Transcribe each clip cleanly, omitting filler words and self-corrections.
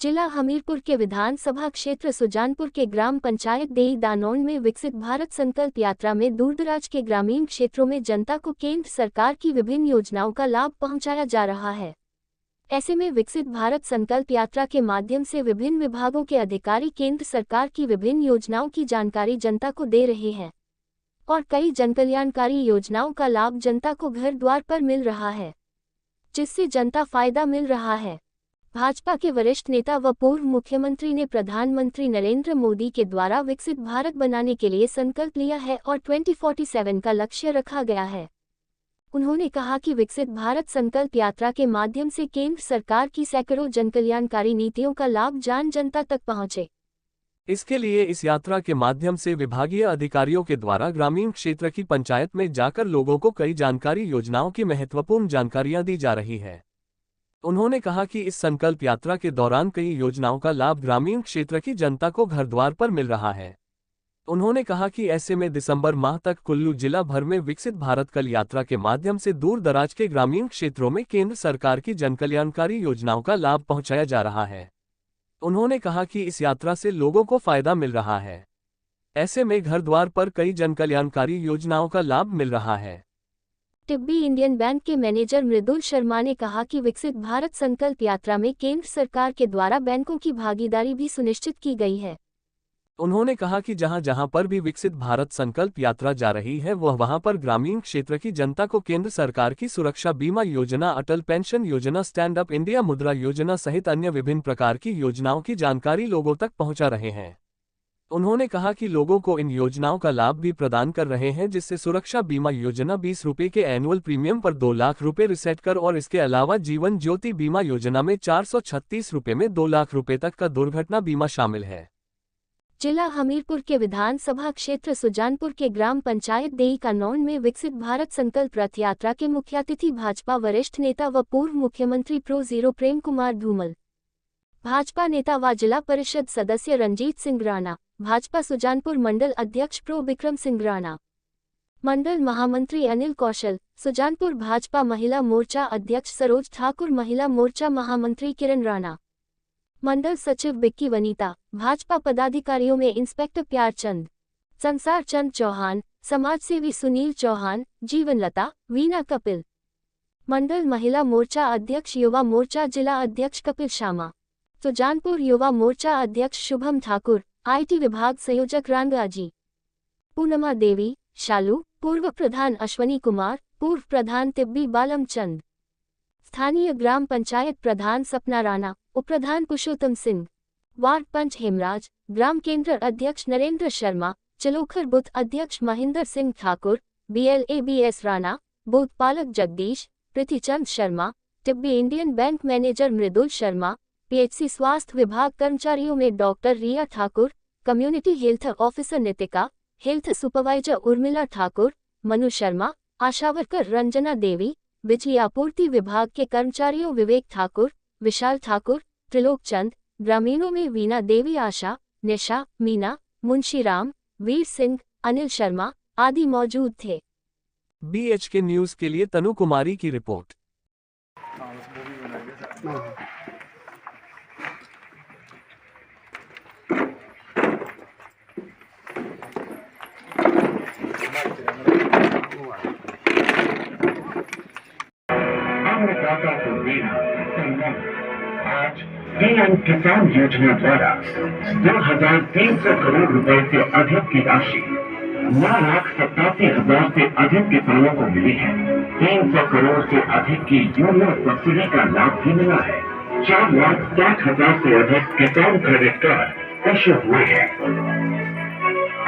जिला हमीरपुर के विधानसभा क्षेत्र सुजानपुर के ग्राम पंचायत देई दानौन में विकसित भारत संकल्प यात्रा में दूरदराज के ग्रामीण क्षेत्रों में जनता को केंद्र सरकार की विभिन्न योजनाओं का लाभ पहुंचाया जा रहा है। ऐसे में विकसित भारत संकल्प यात्रा के माध्यम से विभिन्न विभागों के अधिकारी केंद्र सरकार की विभिन्न योजनाओं की जानकारी जनता को दे रहे हैं और कई जनकल्याणकारी योजनाओं का लाभ जनता को घर द्वार पर मिल रहा है, जिससे जनता फायदा मिल रहा है। भाजपा के वरिष्ठ नेता व पूर्व मुख्यमंत्री ने प्रधानमंत्री नरेंद्र मोदी के द्वारा विकसित भारत बनाने के लिए संकल्प लिया है और 2047 का लक्ष्य रखा गया है। उन्होंने कहा कि विकसित भारत संकल्प यात्रा के माध्यम से केंद्र सरकार की सैकड़ों जनकल्याणकारी नीतियों का लाभ जन जनता तक पहुंचे। इसके लिए इस यात्रा के माध्यम से विभागीय अधिकारियों के द्वारा ग्रामीण क्षेत्र की पंचायत में जाकर लोगों को कई जानकारी योजनाओं की महत्वपूर्ण जानकारियां दी जा रही है। उन्होंने कहा कि इस संकल्प यात्रा के दौरान कई योजनाओं का लाभ ग्रामीण क्षेत्र की जनता को घर द्वार पर मिल रहा है। उन्होंने कहा कि ऐसे में दिसंबर माह तक कुल्लू जिला भर में विकसित भारत कल यात्रा के माध्यम से दूर दराज के ग्रामीण क्षेत्रों में केंद्र सरकार की जनकल्याणकारी योजनाओं का लाभ पहुंचाया जा रहा है। उन्होंने कहा कि इस यात्रा से लोगों को फायदा मिल रहा है। ऐसे में घर द्वार पर कई जनकल्याणकारी योजनाओं का लाभ मिल रहा है। टिब्बी इंडियन बैंक के मैनेजर मृदुल शर्मा ने कहा कि विकसित भारत संकल्प यात्रा में केंद्र सरकार के द्वारा बैंकों की भागीदारी भी सुनिश्चित की गई है। उन्होंने कहा कि जहां जहां पर भी विकसित भारत संकल्प यात्रा जा रही है वहां पर ग्रामीण क्षेत्र की जनता को केंद्र सरकार की सुरक्षा बीमा योजना, अटल पेंशन योजना, स्टैंड अप इंडिया मुद्रा योजना सहित अन्य विभिन्न प्रकार की योजनाओं की जानकारी लोगों तक पहुंचा रहे हैं। उन्होंने कहा कि लोगों को इन योजनाओं का लाभ भी प्रदान कर रहे हैं, जिससे सुरक्षा बीमा योजना 20 रुपये के एनुअल प्रीमियम पर 2 लाख रुपये रिसेट कर और इसके अलावा जीवन ज्योति बीमा योजना में 436 रुपये में 2 लाख रुपये तक का दुर्घटना बीमा शामिल है। जिला हमीरपुर के विधानसभा क्षेत्र सुजानपुर के ग्राम पंचायत देई दानौन में विकसित भारत संकल्प रथ यात्रा के मुख्य अतिथि भाजपा वरिष्ठ नेता व पूर्व मुख्यमंत्री प्रो प्रेम कुमार धूमल, भाजपा नेता व जिला परिषद सदस्य रंजीत सिंह राणा, भाजपा सुजानपुर मंडल अध्यक्ष प्रो विक्रम सिंह राणा, मंडल महामंत्री अनिल कौशल, सुजानपुर भाजपा महिला मोर्चा अध्यक्ष सरोज ठाकुर, महिला मोर्चा महामंत्री किरण राणा, मंडल सचिव बिक्की वनीता, भाजपा पदाधिकारियों में इंस्पेक्टर प्यार चंद, संसार चंद चौहान, समाजसेवी सुनील चौहान, जीवनलता, वीना कपिल, मंडल महिला मोर्चा अध्यक्ष युवा मोर्चा जिला अध्यक्ष कपिल शर्मा, सुजानपुर युवा मोर्चा अध्यक्ष शुभम ठाकुर, आईटी विभाग संयोजक रांगाजी, पूनमा देवी, शालू, पूर्व प्रधान अश्वनी कुमार, पूर्व प्रधान तिब्बी बालम चंद, स्थानीय ग्राम पंचायत प्रधान सपना राणा, उपप्रधान पुरुषोत्तम सिंह, वार्ड पंच हेमराज, ग्राम केंद्र अध्यक्ष नरेंद्र शर्मा, चलोखर बूथ अध्यक्ष महेंद्र सिंह ठाकुर, BLABS राणा, बूथ पालक Jagdish, Prithvichand Sharma, Tibbi Indian bank manager Mridul Sharma, PHC स्वास्थ्य विभाग कर्मचारियों में doctor Riya Thakur, community health officer Nitika, health supervisor Urmila Thakur, Manu Sharma, ASHA worker Ranjana Devi, बिजली आपूर्ति विभाग के कर्मचारियों विवेक ठाकुर, विशाल ठाकुर, त्रिलोक चंद, ग्रामीणों में वीना देवी, आशा, निशा, मीना, मुंशीराम, वीर सिंह, अनिल शर्मा आदि मौजूद थे। BHK न्यूज के लिए तनु कुमारी की रिपोर्ट। आज PM किसान योजना द्वारा 2,300 करोड़ रुपए से अधिक की राशि 9,87,000 से अधिक किसानों को मिली है। 300 करोड़ से अधिक की यूरिया सब्सिडी का लाभ भी मिला है। 4,60,000 से अधिक किसान क्रेडिट कार्ड इश्यू हुए हैं।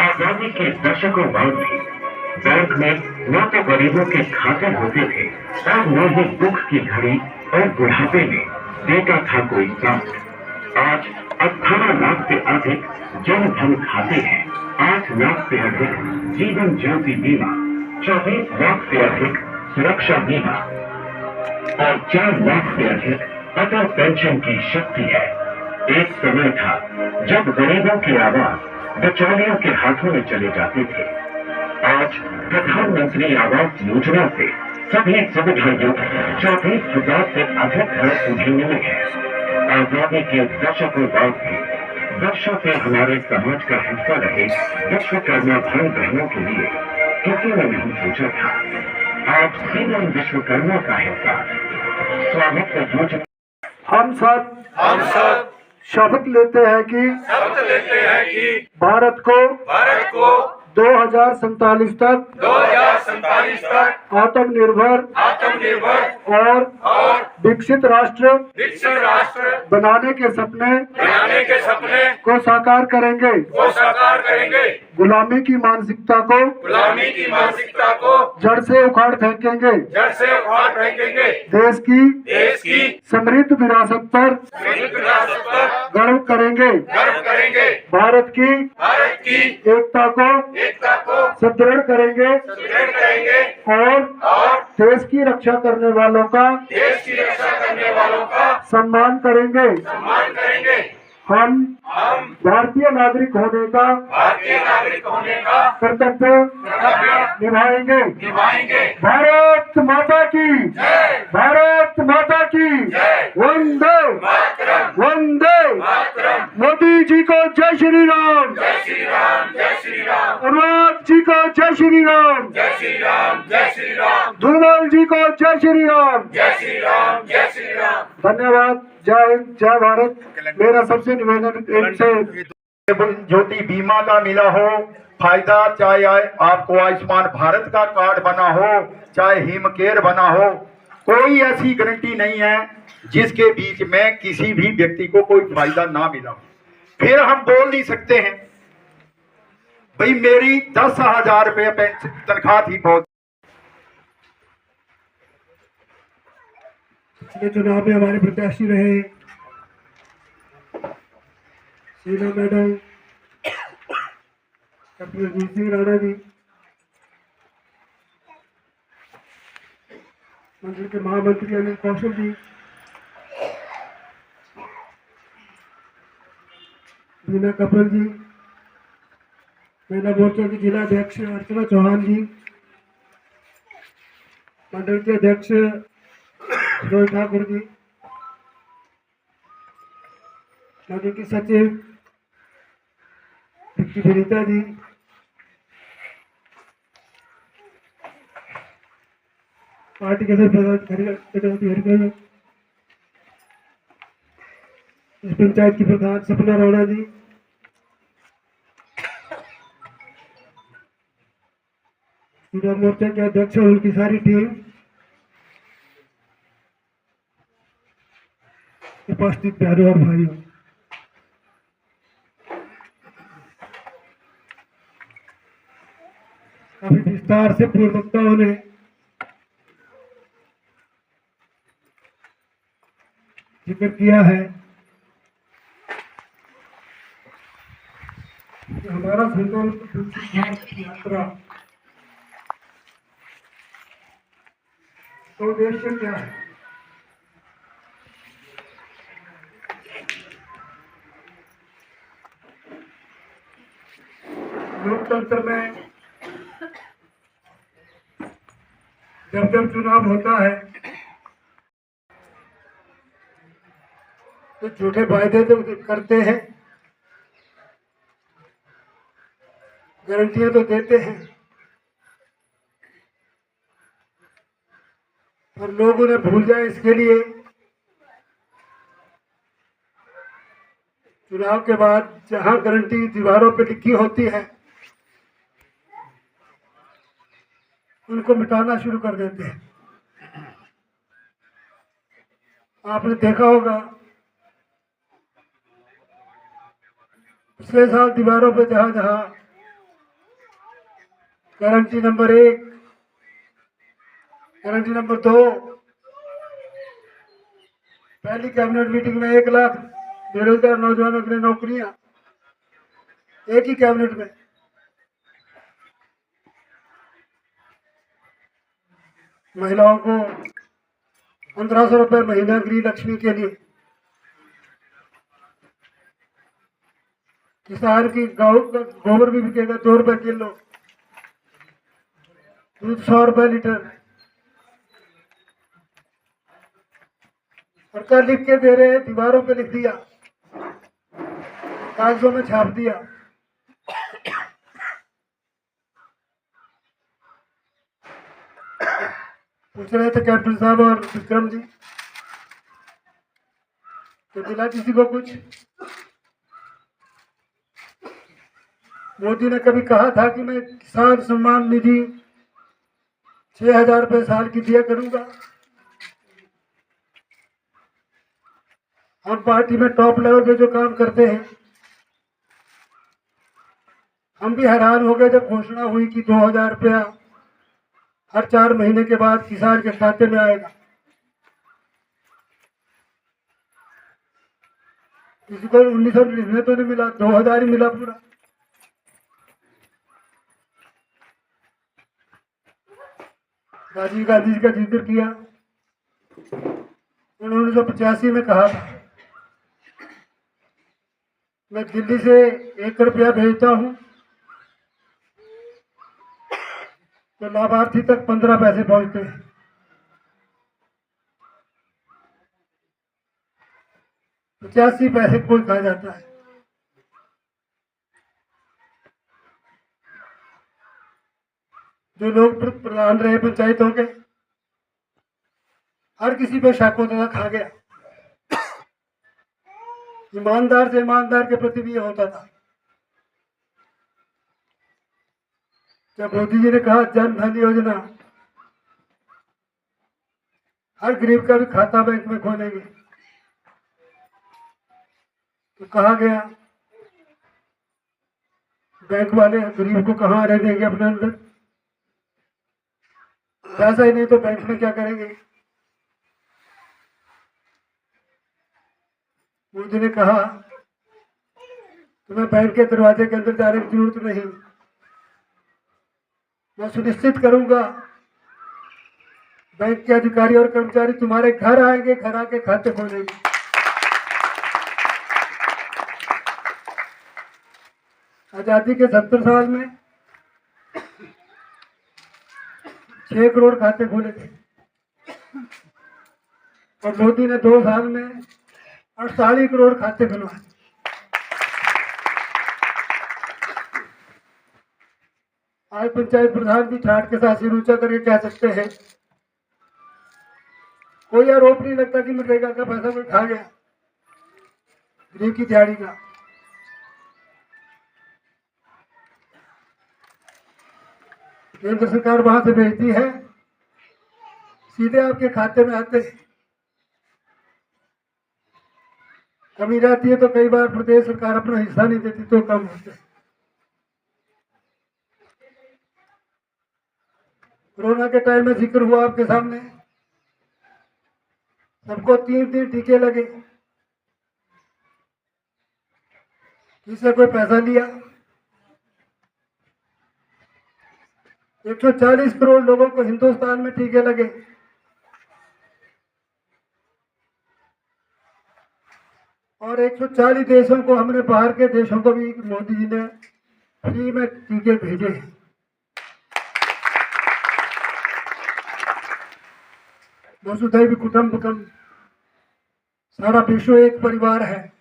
आजादी के दशकों बाद भी बैंक में न तो गरीबों के खाते होते थे और न ही दुख की घड़ी और बुढ़ापे में देता था कोई साथ। आज 18 लाख से अधिक जन धन खाते हैं, 8 लाख से अधिक जीवन ज्योति बीमा, 24 लाख से अधिक सुरक्षा बीमा और 4 लाख से अधिक अटल पेंशन की शक्ति है। एक समय था जब गरीबों की आवाज बिचौलियों के हाथों में चले जाते थे। आज प्रधानमंत्री आवास योजना से सभी सुविधा युक्त 24,000 से अधिक घर उन्हें मिले हैं। आजादी के दशकों बाद भी वर्षों से हमारे समाज का हिस्सा रहे विश्वकर्मा भाई बहनों के लिए किसी ने नहीं सोचा था। आज सीएम विश्वकर्मा का हिस्सा स्वामित्व योजना। हम सब शपथ लेते हैं कि भारत को 2047 तक आत्मनिर्भर और विकसित राष्ट्र बनाने के सपने को साकार करेंगे। गुलामी की मानसिकता को जड़ से उखाड़ फेंकेंगे। देश की समृद्ध विरासत पर गर्व करेंगे। भारत की एकता को सुदृढ़ करेंगे और देश की रक्षा करने वालों का सम्मान करेंगे। हम भारतीय नागरिक होने का कर्तव्य निभाएंगे। भारत माता की वंदे मोदी जी को जय श्री राम, अनुराग जी को जय श्री राम, धूमल जी को जय श्री राम। धन्यवाद। जय हिंद, जय भारत। मेरा सबसे निवेदन इनसे ज्योति बीमा का मिला हो फायदा, चाहे आपको आयुष्मान भारत का कार्ड बना हो, चाहे हिम केयर बना हो, कोई ऐसी गारंटी नहीं है जिसके बीच में किसी भी व्यक्ति को कोई फायदा ना मिला। फिर हम बोल नहीं सकते हैं भाई मेरी 10,000 रुपये तनख्वाह थी। बहुत पिछले चुनाव में हमारे प्रत्याशी रहे शीला मैडम, डॉक्टर रणजीत सिंह राणा जी, मंडल के महामंत्री अनिल कौशल जी, बीना कपिल जी, महिला मोर्चा की जिला अध्यक्ष अर्चना चौहान जी, मंडल के अध्यक्ष रोहित ठाकुर जी, मंडल की सचिव विक्की विनीता जी, पार्टी के सदस्य इस पंचायत की प्रधान सपना राणा जी, युवा मोर्चा के अध्यक्ष और उनकी सारी टीम, उपस्थित प्यारे और भाइयों, काफी विस्तार से पूर्व वक्ताओं ने जिक्र किया है कि हमारा संकल्प यात्रा तो उद्देश्य क्या है। लोकतंत्र में जब चुनाव होता है तो झूठे वायदे तो करते हैं, गारंटियां तो देते हैं, और लोग उन्हें भूल जाए इसके लिए चुनाव के बाद जहां गारंटी दीवारों पर लिखी होती है उनको मिटाना शुरू कर देते हैं। आपने देखा होगा पिछले साल दीवारों पे जहां जहां गारंटी नंबर 1, गारंटी नंबर 2, पहली कैबिनेट मीटिंग में 1 लाख बेरोजगार नौजवानों के लिए नौकरियां एक ही कैबिनेट में, महिलाओं को 1500 रुपये महीना गृह लक्ष्मी के लिए, किसान की गाँव का गोबर भी बिकेगा 2 रुपये किलो, दूध 100 रुपये लीटर, सरकार लिख के दे रहे हैं, दीवारों पे लिख दिया, कागजों में छाप दिया। पूछ रहे थे कैप्टन साहब और विक्रम जी, तो मिला किसी को कुछ? मोदी ने कभी कहा था कि मैं किसान सम्मान निधि 6,000 रुपये साल की दिया करूंगा? हम पार्टी में टॉप लेवल पे जो काम करते हैं, हम भी हैरान हो गए जब घोषणा हुई कि 2,000 रुपया हर 4 महीने के बाद किसान के खाते में आएगा। किसी को 1999 तो नहीं मिला, 2,000 ही मिला पूरा। राजीव गांधी जी का जिक्र किया, उन्होंने 1985 में कहा था, मैं दिल्ली से 1 रुपया भेजता हूं तो लाभार्थी तक 15 पैसे पहुंचते हैं। 85 पैसे कोई खा जाता है। जो लोग प्रधान रहे पंचायतों के, हर किसी पे शाकों खा गया। ईमानदार से ईमानदार के प्रति भी ये होता था। जब मोदी जी ने कहा जन धन योजना, हर गरीब का भी खाता बैंक में खोलेंगे, तो कहा गया बैंक वाले गरीब को कहाँ रहने देंगे अपने अंदर, पैसा ही नहीं तो बैंक में क्या करेंगे। मोदी ने कहा तुम्हें बैंक के दरवाजे के अंदर जाने की जरूरत नहीं, मैं सुनिश्चित करूंगा बैंक के अधिकारी और कर्मचारी तुम्हारे घर आएंगे, घर आके खाते खोलेंगे। आजादी के 70 साल में 6 करोड़ खाते खोले थे और मोदी ने 2 साल में 48 करोड़ खाते खुलवाए। आज पंचायत प्रधान भी ठाट के साथ सिर ऊंचा करके कह सकते हैं, कोई आरोप नहीं लगता कि मनरेगा का पैसा कोई खा गया, गरीब की दिहाड़ी का। केंद्र सरकार वहां से भेजती है, सीधे आपके खाते में आते हैं। कमी रहती है तो कई बार प्रदेश सरकार अपना हिस्सा नहीं देती तो कम होते हैं। कोरोना के टाइम में जिक्र हुआ आपके सामने, सबको 3 टीके लगे, किसी कोई पैसा लिया? 140 करोड़ लोगों को हिंदुस्तान में टीके लगे। और 140 देशों को, हमने बाहर के देशों को भी मोदी जी ने फ्री में टीके भेजे हैं। वसुधैव कुटुंबकम, सारा विश्व एक परिवार है,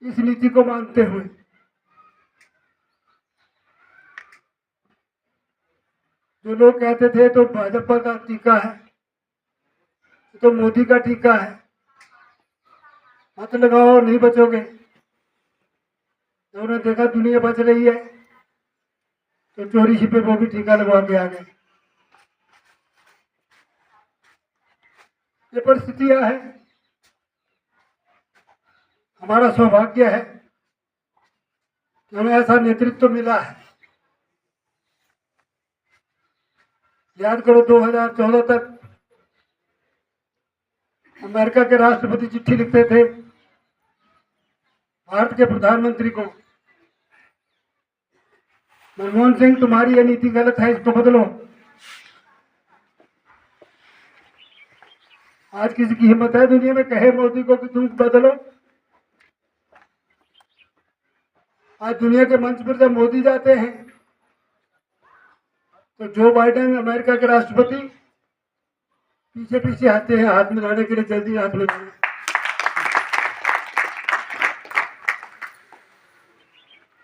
इस नीति को मानते हुए जो लोग कहते थे तो भाजपा का टीका है, तो मोदी का टीका है, मत लगाओ नहीं बचोगे, तो उन्होंने देखा दुनिया बच रही है तो चोरी छिपे वो भी टीका लगवा के आ गए। ये परिस्थितियां हैं। हमारा सौभाग्य है कि हमें ऐसा नेतृत्व मिला है। याद करो 2014 तक अमेरिका के राष्ट्रपति चिट्ठी लिखते थे भारत के प्रधानमंत्री को, मनमोहन सिंह तुम्हारी ये नीति गलत है, इसको बदलो। आज किसी की हिम्मत है दुनिया में कहे मोदी को कि तुम बदलो? आज दुनिया के मंच पर जब मोदी जाते हैं तो जो बाइडेन अमेरिका के राष्ट्रपति पीछे पीछे आते हैं हाथ मिलाने के लिए, जल्दी हाथ मिलाने।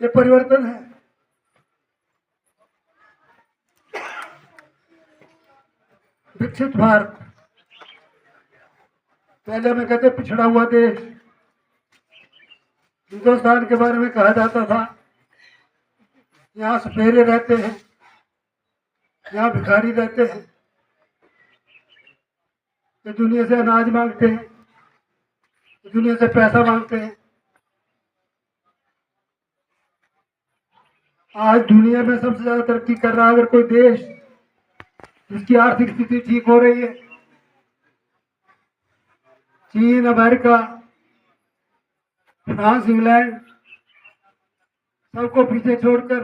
ये परिवर्तन है। विकसित भारत, पहले हमें कहते पिछड़ा हुआ देश। हिंदुस्तान के बारे में कहा जाता था यहाँ सपेरे रहते हैं, यहाँ भिखारी रहते हैं, ये दुनिया से अनाज मांगते हैं, ये दुनिया से पैसा मांगते हैं। आज दुनिया में सबसे ज्यादा तरक्की कर रहा है अगर कोई देश जिसकी आर्थिक स्थिति ठीक हो रही है, चीन, अमेरिका, फ्रांस, इंग्लैंड, सबको पीछे छोड़कर